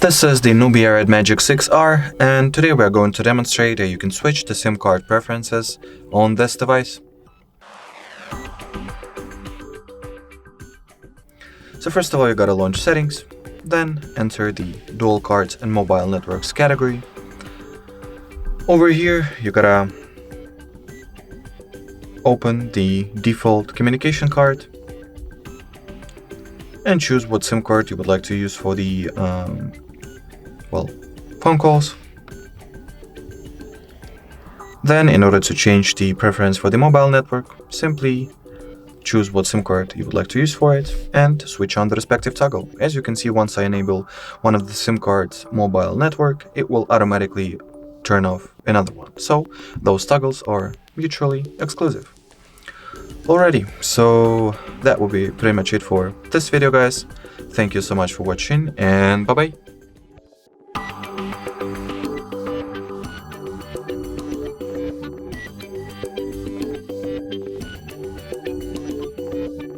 This is the Nubia Redmagic 6R, and today we are going to demonstrate how you can switch the SIM card preferences on this device. So first of all, you gotta launch settings, then enter the dual cards and mobile networks category. Over here, you gotta open the default communication card and choose what SIM card you would like to use for the phone calls. Then, in order to change the preference for the mobile network, simply choose what SIM card you would like to use for it and switch on the respective toggle. As you can see, once I enable one of the SIM card's mobile network, it will automatically turn off another one. So those toggles are mutually exclusive. Alrighty, so that will be pretty much it for this video, guys. Thank you so much for watching, and bye-bye.